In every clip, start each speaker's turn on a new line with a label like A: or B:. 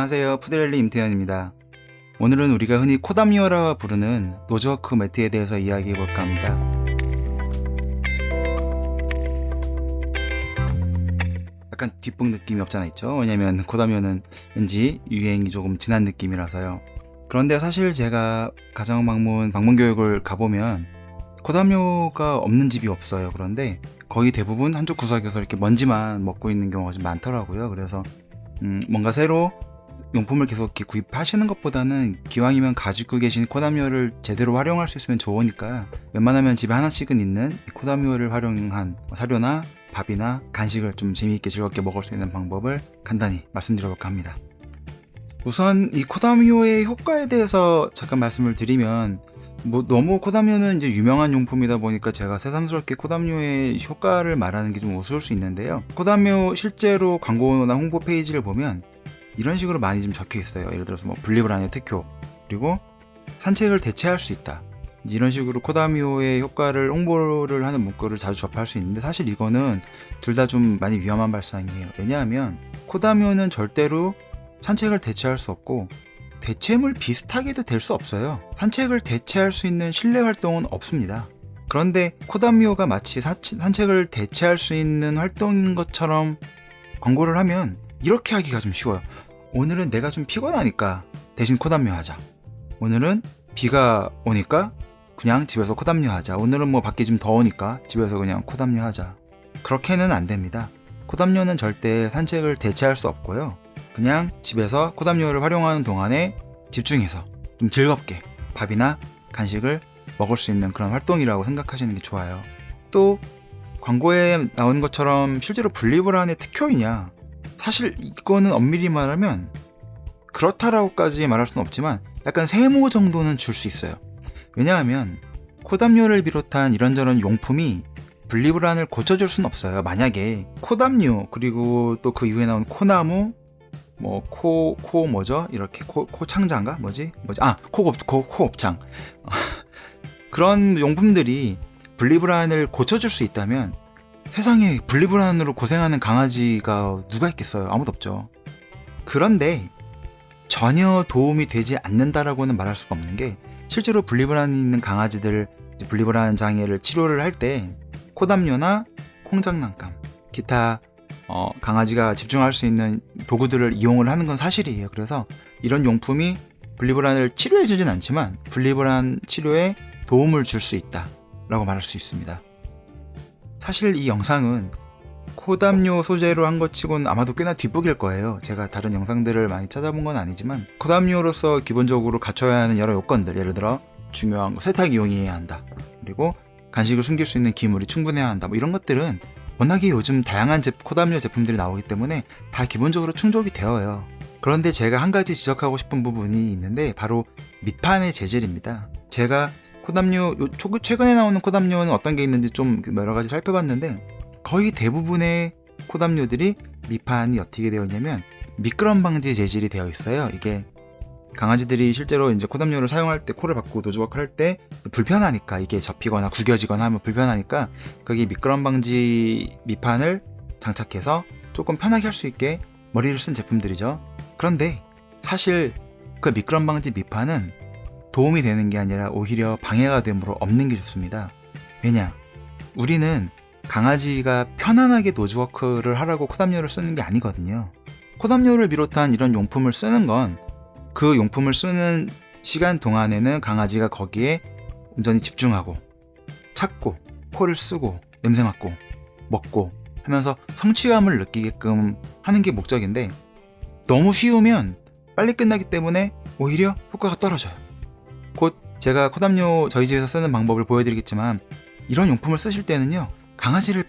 A: 안녕하세요, 푸드랠리 임태현입니다. 오늘은 우리가 흔히 코담요라 부르는 노즈워크 매트에 대해서 이야기해볼까 합니다. 약간 뒷북 느낌이 없잖아 있죠? 왜냐면 코담요는 왠지 유행이 조금 지난 느낌이라서요. 그런데 사실 제가 가정방문 방문교육을 가보면 코담요가 없는 집이 없어요. 그런데 거의 대부분 한쪽 구석에서 이렇게 먼지만 먹고 있는 경우가 좀 많더라고요. 그래서 뭔가 새로 용품을 계속 이렇게 구입하시는 것보다는 기왕이면 가지고 계신 코담요를 제대로 활용할 수 있으면 좋으니까 웬만하면 집에 하나씩은 있는 이 코담요를 활용한 사료나 밥이나 간식을 좀 재미있게 즐겁게 먹을 수 있는 방법을 간단히 말씀드려볼까 합니다. 우선 이 코담요의 효과에 대해서 잠깐 말씀을 드리면 너무 코담요는 이제 유명한 용품이다 보니까 제가 새삼스럽게 코담요의 효과를 말하는 게 좀 우스울 수 있는데요. 코담요 실제로 광고나 홍보 페이지를 보면 이런 식으로 많이 좀 적혀 있어요. 예를 들어서 분리불안의 특효, 그리고 산책을 대체할 수 있다. 이런 식으로 코담요의 효과를 홍보를 하는 문구를 자주 접할 수 있는데 사실 이거는 둘 다 좀 많이 위험한 발상이에요. 왜냐하면 코담요는 절대로 산책을 대체할 수 없고 대체물 비슷하게도 될 수 없어요. 산책을 대체할 수 있는 실내 활동은 없습니다. 그런데 코담요가 마치 산책을 대체할 수 있는 활동인 것처럼 광고를 하면 이렇게 하기가 좀 쉬워요. 오늘은 내가 좀 피곤하니까 대신 코담요 하자. 오늘은 비가 오니까 그냥 집에서 코담요 하자. 오늘은 밖이 좀 더우니까 집에서 그냥 코담요 하자. 그렇게는 안 됩니다. 코담요는 절대 산책을 대체할 수 없고요. 그냥 집에서 코담요를 활용하는 동안에 집중해서 좀 즐겁게 밥이나 간식을 먹을 수 있는 그런 활동이라고 생각하시는 게 좋아요. 또 광고에 나온 것처럼 실제로 분리불안의 특효이냐? 사실 이거는 엄밀히 말하면 그렇다라고까지 말할 수는 없지만 약간 세모 정도는 줄 수 있어요. 왜냐하면 코담요를 비롯한 이런저런 용품이 분리불안을 고쳐줄 수는 없어요. 만약에 코담요 그리고 또 그 이후에 나온 코나무 뭐죠? 이렇게 코창자인가? 코옵창 그런 용품들이 분리불안을 고쳐줄 수 있다면 세상에 분리불안으로 고생하는 강아지가 누가 있겠어요? 아무도 없죠. 그런데 전혀 도움이 되지 않는다라고는 말할 수가 없는 게 실제로 분리불안이 있는 강아지들 분리불안 장애를 치료를 할 때 코담요나 콩장난감 기타 강아지가 집중할 수 있는 도구들을 이용을 하는 건 사실이에요. 그래서 이런 용품이 분리불안을 치료해주진 않지만 분리불안 치료에 도움을 줄 수 있다 라고 말할 수 있습니다. 사실 이 영상은 코담요 소재로 한 것 치고는 아마도 꽤나 뒷북일 거예요. 제가 다른 영상들을 많이 찾아본 건 아니지만 코담요로서 기본적으로 갖춰야 하는 여러 요건들, 예를 들어 중요한 거 세탁이용이어야 한다, 그리고 간식을 숨길 수 있는 기물이 충분해야 한다, 이런 것들은 워낙에 요즘 다양한 코담요 제품들이 나오기 때문에 다 기본적으로 충족이 되어요. 그런데 제가 한 가지 지적하고 싶은 부분이 있는데 바로 밑판의 재질입니다. 제가 코담요 최근에 나오는 코담요는 어떤 게 있는지 좀 여러 가지 살펴봤는데 거의 대부분의 코담요들이 밑판이 어떻게 되어 있냐면 미끄럼 방지 재질이 되어 있어요. 이게 강아지들이 실제로 이제 코담요를 사용할 때 코를 박고 노즈워크를 할 때 불편하니까 이게 접히거나 구겨지거나 하면 불편하니까 거기 미끄럼 방지 밑판을 장착해서 조금 편하게 할 수 있게 머리를 쓴 제품들이죠. 그런데 사실 그 미끄럼 방지 밑판은 도움이 되는 게 아니라 오히려 방해가 되므로 없는 게 좋습니다. 왜냐? 우리는 강아지가 편안하게 노즈워크를 하라고 코담요를 쓰는 게 아니거든요. 코담요를 비롯한 이런 용품을 쓰는 건 그 용품을 쓰는 시간 동안에는 강아지가 거기에 온전히 집중하고 찾고 코를 쓰고 냄새 맡고 먹고 하면서 성취감을 느끼게끔 하는 게 목적인데 너무 쉬우면 빨리 끝나기 때문에 오히려 효과가 떨어져요. 곧 제가 코담요 저희 집에서 쓰는 방법을 보여드리겠지만 이런 용품을 쓰실 때는요 강아지를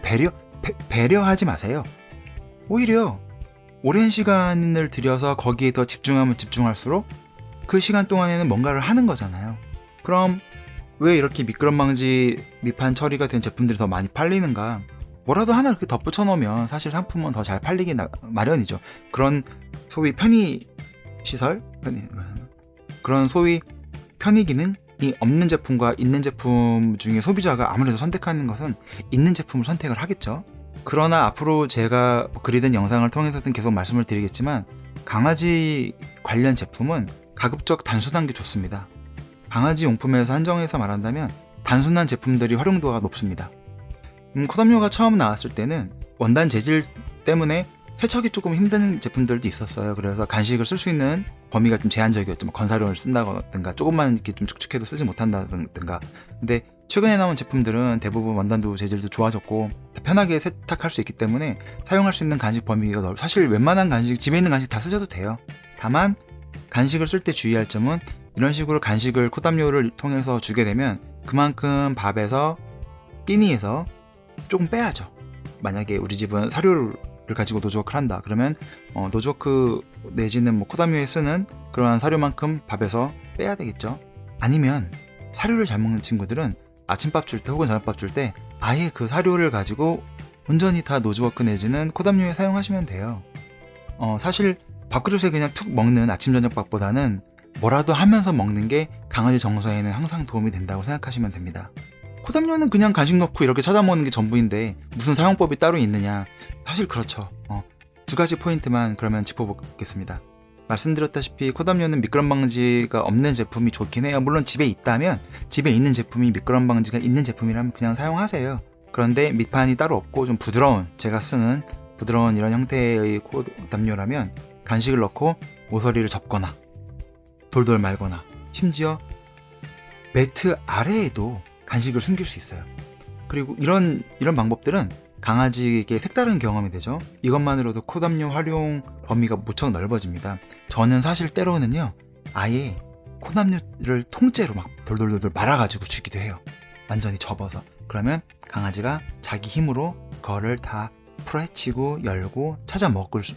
A: 배려하지 마세요. 오히려 오랜 시간을 들여서 거기에 더 집중하면 집중할수록 그 시간 동안에는 뭔가를 하는 거잖아요. 그럼 왜 이렇게 미끄럼 방지 밑판 처리가 된 제품들이 더 많이 팔리는가? 뭐라도 하나 이렇게 덧붙여 놓으면 사실 상품은 더 잘 팔리기 마련이죠. 그런 소위 그런 소위 편의 기능이 없는 제품과 있는 제품 중에 소비자가 아무래도 선택하는 것은 있는 제품을 선택을 하겠죠. 그러나 앞으로 제가 글이든 영상을 통해서든 계속 말씀을 드리겠지만 강아지 관련 제품은 가급적 단순한 게 좋습니다. 강아지 용품에서 한정해서 말한다면 단순한 제품들이 활용도가 높습니다. 코담요가 처음 나왔을 때는 원단 재질 때문에 세척이 조금 힘든 제품들도 있었어요. 그래서 간식을 쓸 수 있는 범위가 좀 제한적이었죠. 뭐 건사료를 쓴다든가 조금만 이렇게 좀 축축해도 쓰지 못한다든가. 근데 최근에 나온 제품들은 대부분 원단도 재질도 좋아졌고 편하게 세탁할 수 있기 때문에 사용할 수 있는 간식 범위가 넓어. 사실 웬만한 간식, 집에 있는 간식 다 쓰셔도 돼요. 다만 간식을 쓸 때 주의할 점은 이런 식으로 간식을 코담요를 통해서 주게 되면 그만큼 밥에서 끼니에서 조금 빼야죠. 만약에 우리 집은 사료를 가지고 노즈워크를 한다 그러면 노즈워크 내지는 뭐 코담요에 쓰는 그러한 사료만큼 밥에서 빼야 되겠죠. 아니면 사료를 잘 먹는 친구들은 아침밥 줄 때 혹은 저녁밥 줄 때 아예 그 사료를 가지고 온전히 다 노즈워크 내지는 코담요에 사용하시면 돼요. 사실 밥그릇에 그냥 툭 먹는 아침 저녁밥보다는 뭐라도 하면서 먹는 게 강아지 정서에는 항상 도움이 된다고 생각하시면 됩니다. 코담요는 그냥 간식 넣고 이렇게 찾아 먹는 게 전부인데 무슨 사용법이 따로 있느냐? 사실 그렇죠. 두 가지 포인트만 그러면 짚어보겠습니다. 말씀드렸다시피 코담요는 미끄럼 방지가 없는 제품이 좋긴 해요. 물론 집에 있다면 집에 있는 제품이 미끄럼 방지가 있는 제품이라면 그냥 사용하세요. 그런데 밑판이 따로 없고 좀 부드러운, 제가 쓰는 부드러운 이런 형태의 코담요라면 간식을 넣고 모서리를 접거나 돌돌 말거나 심지어 매트 아래에도 간식을 숨길 수 있어요. 그리고 이런 방법들은 강아지에게 색다른 경험이 되죠. 이것만으로도 코담요 활용 범위가 무척 넓어집니다. 저는 사실 때로는요 아예 코담요를 통째로 막 돌돌돌돌 말아가지고 주기도 해요. 완전히 접어서. 그러면 강아지가 자기 힘으로 그거를 다 풀어헤치고 열고 찾아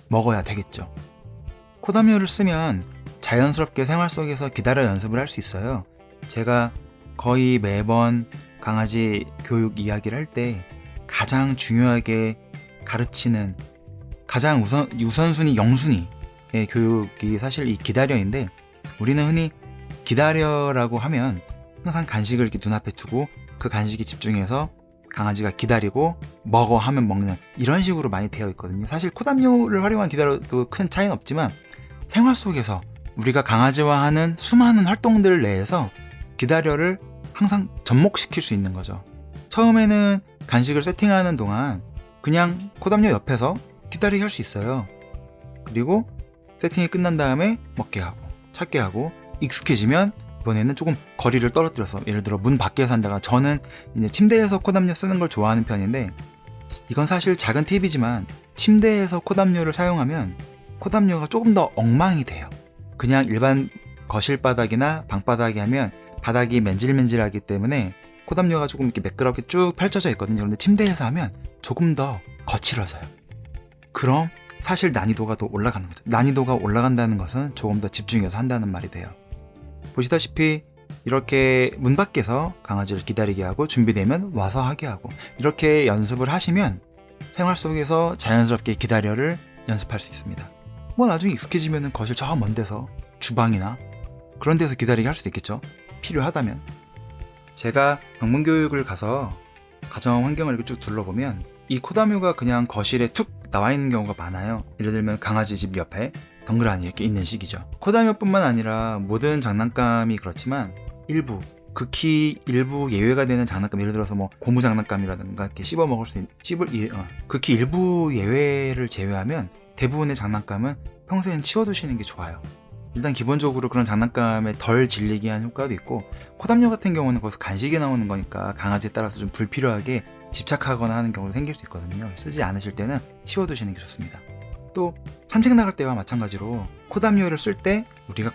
A: 먹어야 되겠죠. 코담요를 쓰면 자연스럽게 생활 속에서 기다려 연습을 할 수 있어요. 제가 거의 매번 강아지 교육 이야기를 할 때 가장 중요하게 가르치는 가장 우선순위 영순위의 교육이 사실 이 기다려인데, 우리는 흔히 기다려라고 하면 항상 간식을 이렇게 눈앞에 두고 그 간식에 집중해서 강아지가 기다리고 먹어 하면 먹는 이런 식으로 많이 되어 있거든요. 사실 코담요를 활용한 기다려도 큰 차이는 없지만 생활 속에서 우리가 강아지와 하는 수많은 활동들 내에서 기다려를 항상 접목시킬 수 있는 거죠. 처음에는 간식을 세팅하는 동안 그냥 코담요 옆에서 기다리게 할 수 있어요. 그리고 세팅이 끝난 다음에 먹게 하고 찾게 하고 익숙해지면 이번에는 조금 거리를 떨어뜨려서, 예를 들어 문 밖에서 한다거나, 저는 이제 침대에서 코담요 쓰는 걸 좋아하는 편인데 이건 사실 작은 팁이지만 침대에서 코담요를 사용하면 코담요가 조금 더 엉망이 돼요. 그냥 일반 거실 바닥이나 방 바닥에 하면 바닥이 맨질맨질하기 때문에 코담요가 조금 이렇게 매끄럽게 쭉 펼쳐져 있거든요. 그런데 침대에서 하면 조금 더 거칠어져요. 그럼 사실 난이도가 더 올라가는 거죠. 난이도가 올라간다는 것은 조금 더 집중해서 한다는 말이 돼요. 보시다시피 이렇게 문 밖에서 강아지를 기다리게 하고 준비되면 와서 하게 하고 이렇게 연습을 하시면 생활 속에서 자연스럽게 기다려를 연습할 수 있습니다. 뭐 나중에 익숙해지면 거실 저 먼 데서 주방이나 그런 데서 기다리게 할 수도 있겠죠. 필요하다면. 제가 방문교육을 가서 가정 환경을 이렇게 쭉 둘러보면 이 코담요가 그냥 거실에 툭 나와 있는 경우가 많아요. 예를 들면 강아지 집 옆에 덩그러니 이렇게 있는 식이죠. 코담요뿐만 아니라 모든 장난감이 그렇지만 극히 일부 예외가 되는 장난감, 예를 들어서 뭐 고무 장난감이라든가 이렇게 씹어 먹을 수 있는 극히 일부 예외를 제외하면 대부분의 장난감은 평소엔 치워두시는 게 좋아요. 일단 기본적으로 그런 장난감에 덜 질리게 하는 효과도 있고, 코담요 같은 경우는 거기서 간식이 나오는 거니까 강아지에 따라서 좀 불필요하게 집착하거나 하는 경우도 생길 수 있거든요. 쓰지 않으실 때는 치워두시는 게 좋습니다. 또 산책 나갈 때와 마찬가지로 코담요를 쓸 때 우리가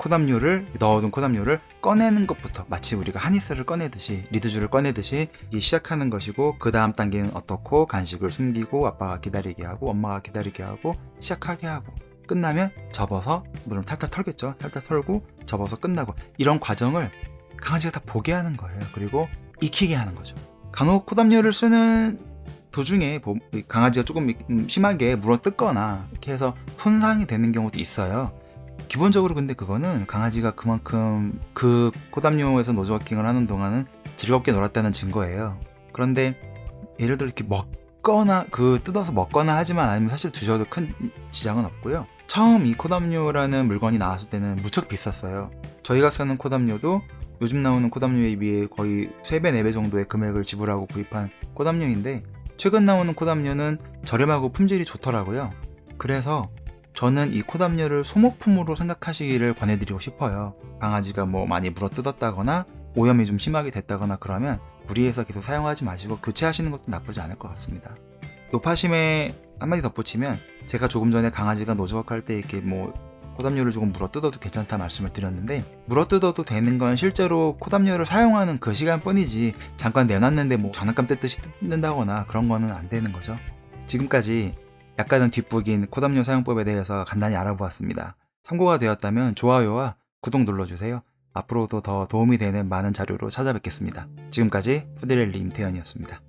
A: 넣어둔 코담요를 꺼내는 것부터, 마치 우리가 하니스를 꺼내듯이, 리드줄을 꺼내듯이 시작하는 것이고, 그 다음 단계는 어떻고 간식을 숨기고 아빠가 기다리게 하고 엄마가 기다리게 하고 시작하게 하고 끝나면 접어서, 물론 탈탈 털겠죠. 탈탈 털고 접어서 끝나고, 이런 과정을 강아지가 다 보게 하는 거예요. 그리고 익히게 하는 거죠. 간혹 코담요를 쓰는 도중에 강아지가 조금 심하게 물어뜯거나 이렇게 해서 손상이 되는 경우도 있어요. 기본적으로 근데 그거는 강아지가 그만큼 그 코담요에서 노즈워킹을 하는 동안은 즐겁게 놀았다는 증거예요. 그런데 예를 들어 이렇게 먹거나 뜯어서 먹거나 하지만 않으면 사실 두셔도 큰 지장은 없고요. 처음 이 코담요라는 물건이 나왔을 때는 무척 비쌌어요. 저희가 쓰는 코담요도 요즘 나오는 코담요에 비해 거의 3배, 4배 정도의 금액을 지불하고 구입한 코담요인데, 최근 나오는 코담요는 저렴하고 품질이 좋더라고요. 그래서 저는 이 코담요를 소모품으로 생각하시기를 권해드리고 싶어요. 강아지가 뭐 많이 물어뜯었다거나 오염이 좀 심하게 됐다거나 그러면 무리해서 계속 사용하지 마시고 교체하시는 것도 나쁘지 않을 것 같습니다. 노파심에 한마디 덧붙이면, 제가 조금 전에 강아지가 노즈워크할 때 이렇게 뭐 코담요를 조금 물어뜯어도 괜찮다 말씀을 드렸는데, 물어뜯어도 되는 건 실제로 코담요를 사용하는 그 시간뿐이지 잠깐 내놨는데 뭐 장난감 뜯듯이 뜯는다거나 그런 거는 안 되는 거죠. 지금까지 약간은 뒷북인 코담요 사용법에 대해서 간단히 알아보았습니다. 참고가 되었다면 좋아요와 구독 눌러주세요. 앞으로도 더 도움이 되는 많은 자료로 찾아뵙겠습니다. 지금까지 푸드렐리 임태현이었습니다.